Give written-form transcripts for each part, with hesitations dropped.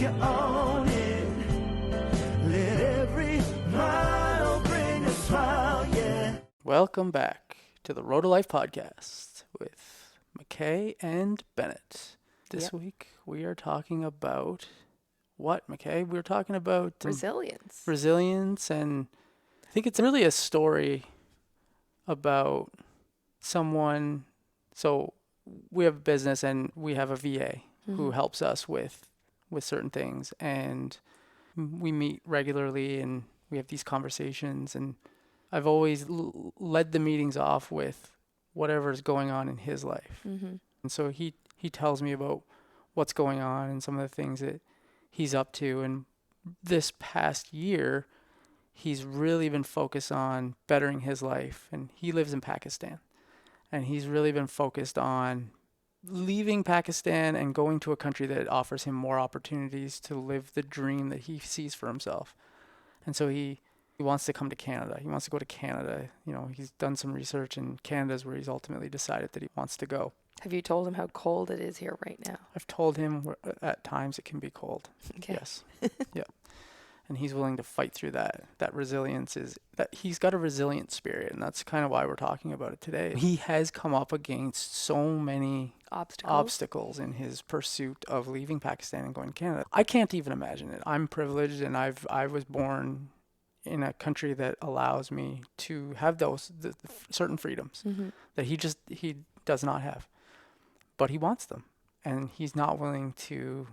you own it. Let every mile bring a smile, yeah. Welcome back to the Road to Life podcast with McKay and Bennett. This week we are talking about what, McKay? We're talking about resilience. Resilience, and I think it's really a story about someone. So we have a business and we have a VA who helps us with certain things, and we meet regularly and we have these conversations, and I've always led the meetings off with whatever's going on in his life. And so he tells me about what's going on and some of the things that he's up to. And this past year, he's really been focused on bettering his life. And he lives in Pakistan. And he's really been focused on leaving Pakistan and going to a country that offers him more opportunities to live the dream that he sees for himself. And so he wants to come to Canada. He wants to go to Canada. You know, he's done some research, and Canada's where he's ultimately decided that he wants to go. Have you told him how cold it is here right now? I've told him at times it can be cold. Okay. Yes. Yeah. And he's willing to fight through that. That resilience is that he's got a resilient spirit, and that's kind of why we're talking about it today. He has come up against so many obstacles in his pursuit of leaving Pakistan and going to Canada. I can't even imagine it. I'm privileged, and I was born in a country that allows me to have those certain freedoms that he does not have. But he wants them, and he's not willing to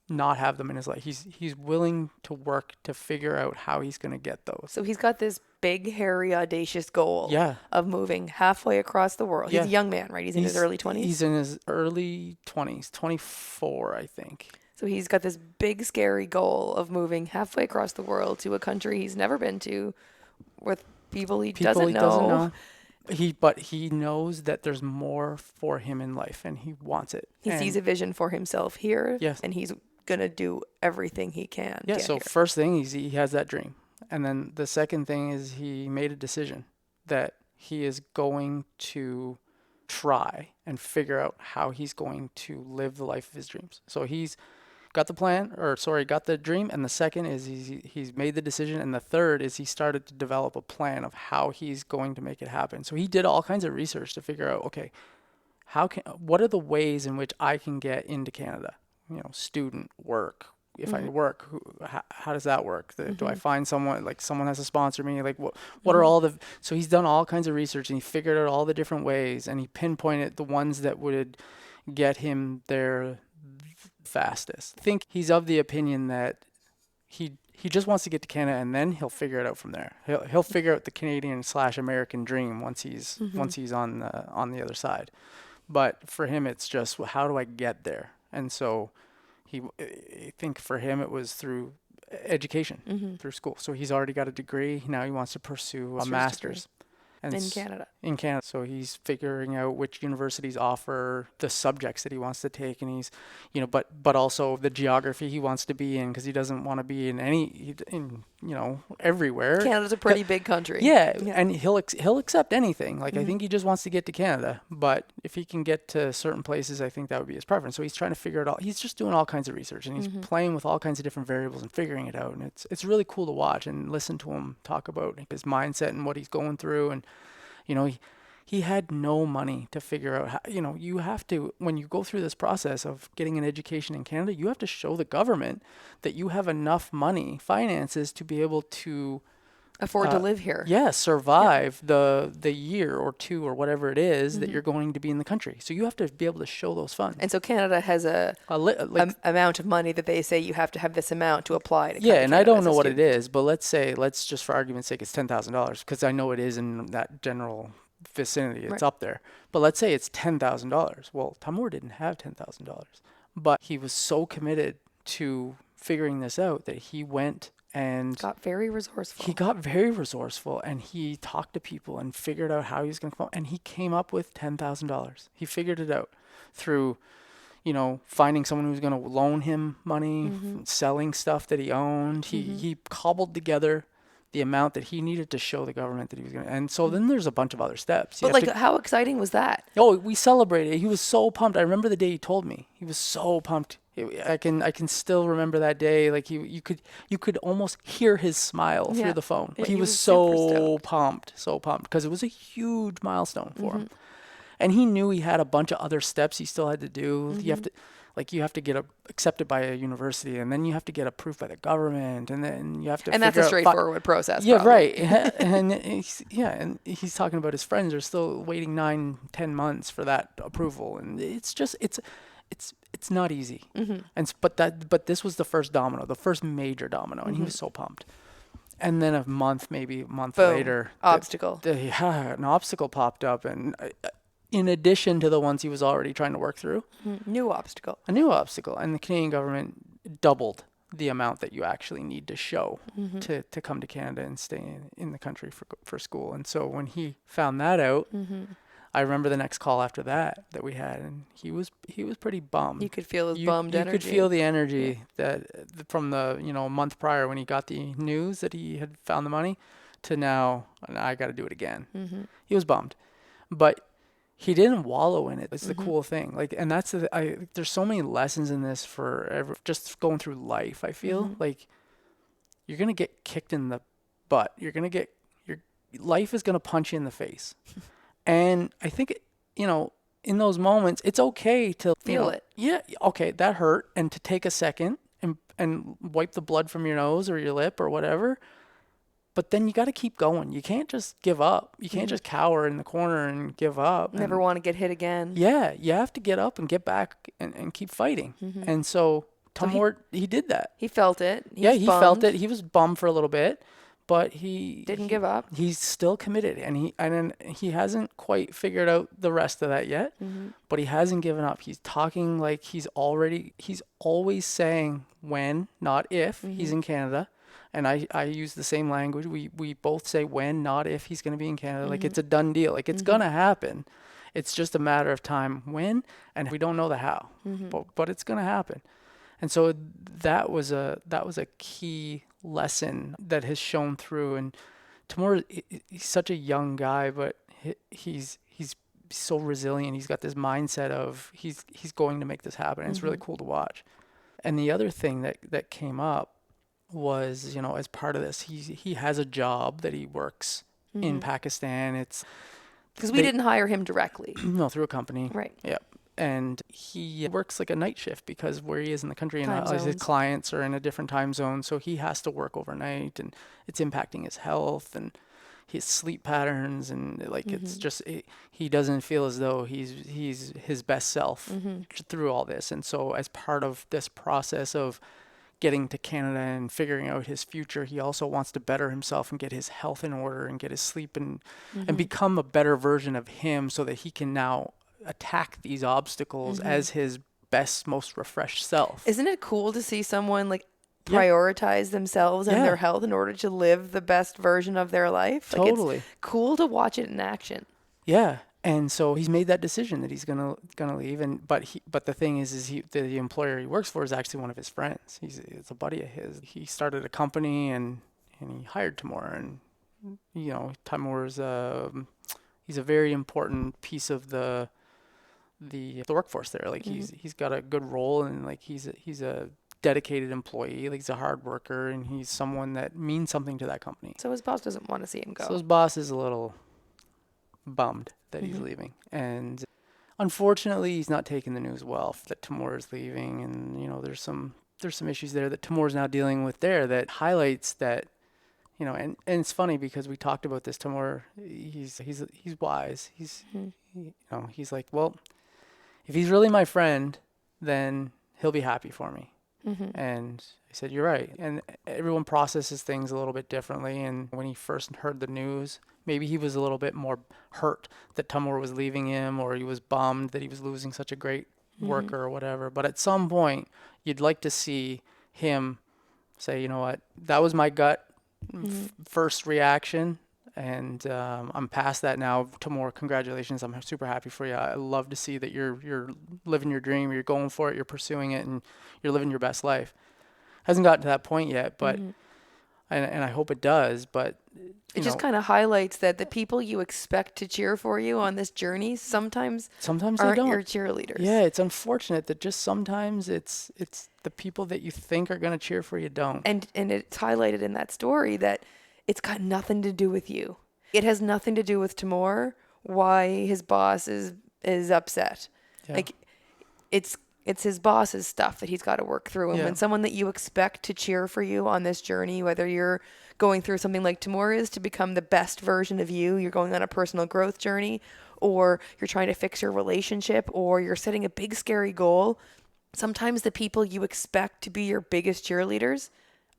not have them in his life. He's willing to work to figure out how he's going to get those. So he's got this big, hairy, audacious goal of moving halfway across the world. He's a young man, right? He's in his early 20s? He's in his early 20s, 24, I think. So he's got this big, scary goal of moving halfway across the world to a country he's never been to with people he doesn't know. But he knows that there's more for him in life, and he wants it. He sees a vision for himself here, yes, and he's going to do everything he can. Yeah, so first thing is he has that dream. And then the second thing is he made a decision that he is going to try and figure out how he's going to live the life of his dreams. So he's got the dream, and the second is he's made the decision, and the third is he started to develop a plan of how he's going to make it happen. So he did all kinds of research to figure out, okay, what are the ways in which I can get into Canada? You know, student, work. If I work, how does that work? Do I find someone has to sponsor me? Like what are all the? So he's done all kinds of research, and he figured out all the different ways, and he pinpointed the ones that would get him there fastest. I think he's of the opinion that he just wants to get to Canada, and then he'll figure it out from there. He'll figure out the Canadian/American dream once he's on the other side. But for him, it's just, well, how do I get there? And so I think for him it was through education, through school. So he's already got a degree. Now he wants to pursue a master's. In Canada. In Canada. So he's figuring out which universities offer the subjects that he wants to take, and he's, but also the geography he wants to be in, because he doesn't want to be in everywhere. Canada's a pretty big country. Yeah, and he'll accept anything. Like I think he just wants to get to Canada, but if he can get to certain places, I think that would be his preference. So he's trying to figure it all. He's just doing all kinds of research, and he's playing with all kinds of different variables and figuring it out. And it's really cool to watch and listen to him talk about his mindset and what he's going through. And he had no money to figure out how, you have to, when you go through this process of getting an education in Canada, you have to show the government that you have enough money, finances, to be able to afford to live here. Yeah, survive the year or two or whatever it is that you're going to be in the country. So you have to be able to show those funds. And so Canada has amount of money that they say you have to have this amount to apply to. Yeah, and I don't know what it is, but let's just for argument's sake, it's $10,000, because I know it is in that general vicinity. It's up there. But let's say it's $10,000. Well, Taimur didn't have $10,000, but he was so committed to figuring this out that he went and got very resourceful. He got very resourceful, and he talked to people and figured out how he was going to come up, and he came up with $10,000. He figured it out through, finding someone who was going to loan him money, selling stuff that he owned. He cobbled together the amount that he needed to show the government that he was going to. And so then there's a bunch of other steps. But how exciting was that? Oh, we celebrated. He was so pumped. I remember the day he told me. He was so pumped. I can still remember that day. Like you could almost hear his smile Yeah. through the phone. Yeah, He he was was super so pumped because it was a huge milestone for Mm-hmm. him. And he knew he had a bunch of other steps he still had to do. Mm-hmm. You have to get accepted by a university, and then you have to get approved by the government, and then you have to. And that's figure a out straightforward process. Yeah, probably. right. And he's talking about his friends are still waiting 9-10 months for that approval, and it's not easy. Mm-hmm. But this was the first domino, the first major domino, and he was so pumped. And then maybe a month Boom. later, Obstacle. an obstacle popped up, and in addition to the ones he was already trying to work through, New obstacle. a new obstacle, and the Canadian government doubled the amount that you actually need to show to come to Canada and stay in the country for school. And so when he found that out, I remember the next call after that we had, and he was pretty bummed. You could feel his bummed You energy. could feel the energy from the a month prior when he got the news that he had found the money to now, and I got to do it again. He was bummed, but he didn't wallow in it. It's the cool thing. Like, and that's there's so many lessons in this for just going through life. I feel like you're going to get kicked in the butt. Your life is going to punch you in the face. And I think, in those moments, it's okay to Feel it. Yeah. Okay. That hurt. And to take a second and wipe the blood from your nose or your lip or whatever. But then you got to keep going. You can't just give up. You can't just cower in the corner and give up. Never want to get hit again. Yeah, you have to get up and get back and keep fighting. And so Tumwart, he did that. He felt it. He felt it. He was bummed for a little bit, but he Didn't give up. He's still committed, and he hasn't quite figured out the rest of that yet. But he hasn't given up. He's talking like he's always saying when, not if, he's in Canada. And I use the same language. We both say when, not if he's going to be in Canada. Like it's a done deal. Like it's going to happen. It's just a matter of time when, and we don't know the how, but it's going to happen. And so that was a key lesson that has shown through. And Timur, he's such a young guy, but he's so resilient. He's got this mindset of he's going to make this happen. And it's really cool to watch. And the other thing that came up was, as part of this, he has a job that he works in Pakistan. It's because we didn't hire him directly. No, through a company. Right. Yep. And he works like a night shift because where he is in the country and Time his zones. clients are in a different time zone. So he has to work overnight, and it's impacting his health and his sleep patterns. And it's just, he doesn't feel as though he's his best self through all this. And so as part of this process of getting to Canada and figuring out his future, he also wants to better himself and get his health in order and get his sleep and become a better version of him so that he can now attack these obstacles as his best, most refreshed self. Isn't it cool to see someone prioritize themselves and their health in order to live the best version of their life? Totally. It's cool to watch it in action. Yeah. And so he's made that decision that he's gonna leave, but the thing is the employer he works for is actually one of his friends. It's a buddy of his. He started a company and he hired Timur, and Timur's he's a very important piece of the workforce there. Like he's got a good role, and like he's a dedicated employee. Like he's a hard worker, and he's someone that means something to that company. So his boss doesn't want to see him go. So his boss is a little bummed that he's leaving, and unfortunately he's not taking the news well that Timur is leaving. And there's some issues there that Timur is now dealing with there that highlights that, and it's funny because we talked about this. Timur, he's wise. He's like, well, if he's really my friend, then he'll be happy for me. And I said, you're right. And everyone processes things a little bit differently. And when he first heard the news, maybe he was a little bit more hurt that Timur was leaving him, or he was bummed that he was losing such a great worker or whatever. But at some point, you'd like to see him say, you know what, that was my gut first reaction. And I'm past that now. Timur, congratulations. I'm super happy for you. I love to see that you're living your dream, you're going for it, you're pursuing it, and you're living your best life. Hasn't gotten to that point yet, but and I hope it does. But It just kind of highlights that the people you expect to cheer for you on this journey sometimes they aren't don't. your cheerleaders. Yeah, it's unfortunate that just sometimes it's the people that you think are going to cheer for you don't. And it's highlighted in that story that it's got nothing to do with you. It has nothing to do with Timur why his boss is upset. Yeah. Like it's his boss's stuff that he's got to work through. And Yeah. when someone that you expect to cheer for you on this journey, whether you're going through something like Timur is to become the best version of you, you're going on a personal growth journey, or you're trying to fix your relationship, or you're setting a big scary goal, sometimes the people you expect to be your biggest cheerleaders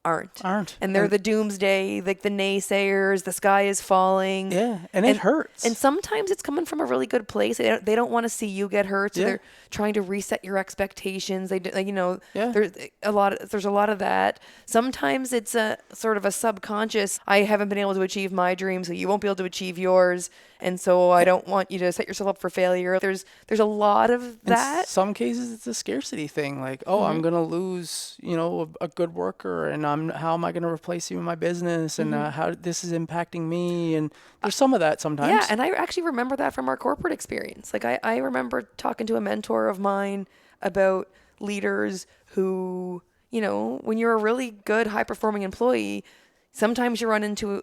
aren't. And they're the doomsday, like the naysayers, the sky is falling. Yeah, and it hurts. And sometimes it's coming from a really good place. They don't want to see you get hurt, so they're trying to reset your expectations. They do, like, there's a lot of that. Sometimes it's a sort of a subconscious, I haven't been able to achieve my dream, so you won't be able to achieve yours. And so I don't want you to set yourself up for failure. There's a lot of that. In some cases, it's a scarcity thing. Like, I'm going to lose, a good worker, and how am I going to replace you in my business, and how this is impacting me. And there's some of that sometimes. Yeah, and I actually remember that from our corporate experience. Like I remember talking to a mentor of mine about leaders who, when you're a really good, high-performing employee, sometimes you run into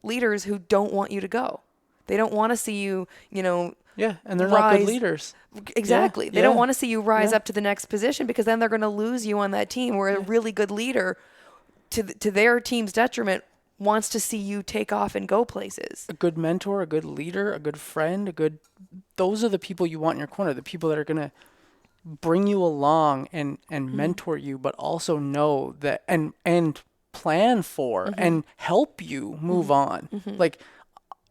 leaders who don't want you to go. They don't want to see you, Yeah, and they're rise. not good leaders. Exactly. They don't want to see you rise up to the next position, because then they're going to lose you on that team, where a really good leader, to their team's detriment, wants to see you take off and go places. A good mentor, a good leader, a good friend, those are the people you want in your corner, the people that are going to bring you along and mentor you, but also know that and plan for and help you move on. Like,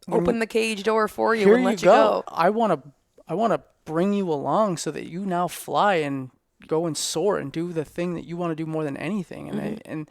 open the cage door for you here and let you go. I want to bring you along so that you now fly and go and soar and do the thing that you want to do more than anything. And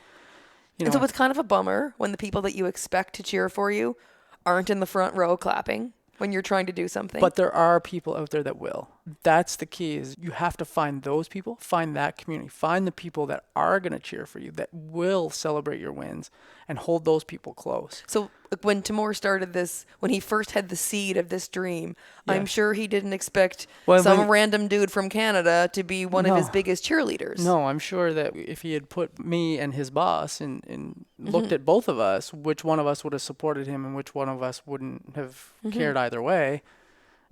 And so it's kind of a bummer when the people that you expect to cheer for you aren't in the front row clapping when you're trying to do something. But there are people out there that will. That's the key, is you have to find those people, find that community, find the people that are going to cheer for you, that will celebrate your wins, and hold those people close. So when Timur started this, when he first had the seed of this dream, I'm sure he didn't expect some random dude from Canada to be one of his biggest cheerleaders. No, I'm sure that if he had put me and his boss and looked at both of us, which one of us would have supported him and which one of us wouldn't have cared either way,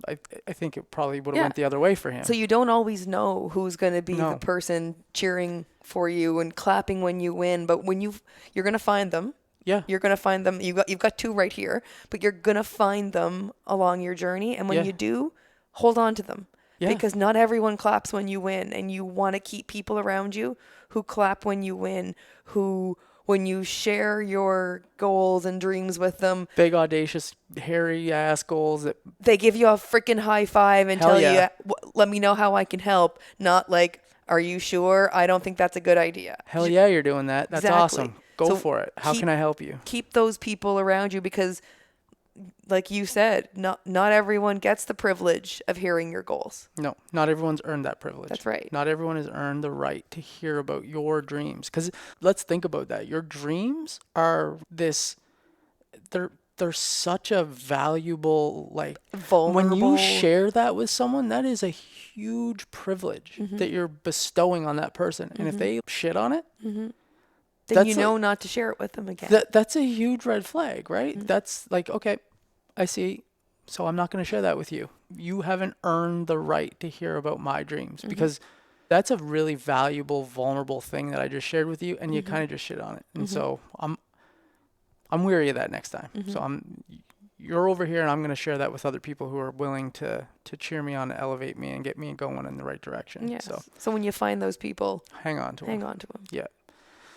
I think it probably would have went the other way for him. So you don't always know who's going to be the person cheering for you and clapping when you win, but when you're going to find them. Yeah. You're going to find them. You've got two right here, but you're going to find them along your journey. And when you do, hold on to them. Yeah. Because not everyone claps when you win, and you want to keep people around you who clap when you win, who, when you share your goals and dreams with them, big, audacious, hairy ass goals, that they give you a freaking high five and tell you, let me know how I can help. Not like, are you sure? I don't think that's a good idea. Hell yeah, you're doing that. That's awesome. Go for it. How can I help you? Keep those people around you, because like you said, not everyone gets the privilege of hearing your goals. No, not everyone's earned that privilege. That's right. Not everyone has earned the right to hear about your dreams. Because let's think about that. Your dreams are they're such a valuable, like, vulnerable. When you share that with someone, that is a huge privilege that you're bestowing on that person. And if they shit on it, then you know not to share it with them again. That's a huge red flag, right? That's like, okay, I see. So I'm not going to share that with you. You haven't earned the right to hear about my dreams, because that's a really valuable, vulnerable thing that I just shared with you, and you kind of just shit on it. And so I'm weary of that next time. So you're over here, and I'm going to share that with other people who are willing to cheer me on, and elevate me, and get me going in the right direction. Yes. So when you find those people, hang on to them. Yeah.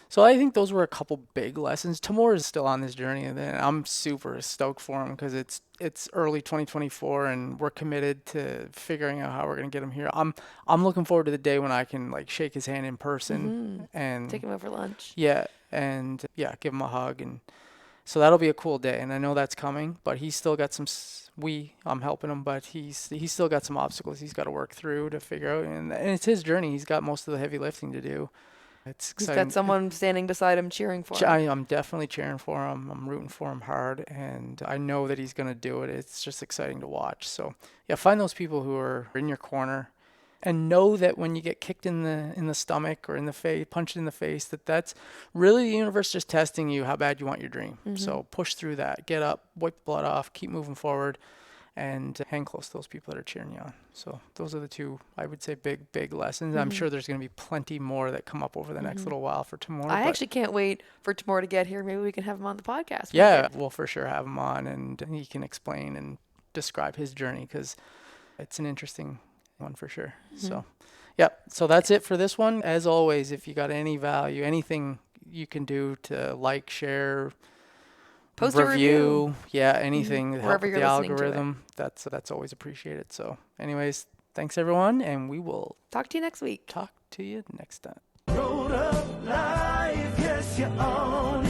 So I think those were a couple big lessons. Timur is still on this journey, and I'm super stoked for him, because it's early 2024, and we're committed to figuring out how we're going to get him here. I'm looking forward to the day when I can, like, shake his hand in person and take him out for lunch. Yeah, and give him a hug, and so that'll be a cool day. And I know that's coming, but he's still got some. I'm helping him, but he's still got some obstacles he's got to work through to figure out, and it's his journey. He's got most of the heavy lifting to do. It's He's exciting. got someone standing beside him cheering for him. I'm definitely cheering for him. I'm rooting for him hard, and I know that he's going to do it. It's just exciting to watch. So, yeah, find those people who are in your corner, and know that when you get kicked in the stomach or in the face, punched in the face, that's really the universe just testing you how bad you want your dream. So push through that, get up, wipe the blood off, keep moving forward, and hang close to those people that are cheering you on. So those are the two, I would say, big lessons. I'm sure there's going to be plenty more that come up over the next little while for Timur. I actually can't wait for Timur to get here. Maybe we can have him on the podcast. Yeah, we'll for sure have him on, and he can explain and describe his journey, because it's an interesting one for sure. So, yeah, so that's it for this one. As always, if you got any value, anything you can do to like, share, Post a review. Yeah, anything to help Wherever with the you're listening to it. algorithm, that's always appreciated. So anyways, thanks everyone, and we will Talk to you next week. talk to you next time. Road of life, yes, you own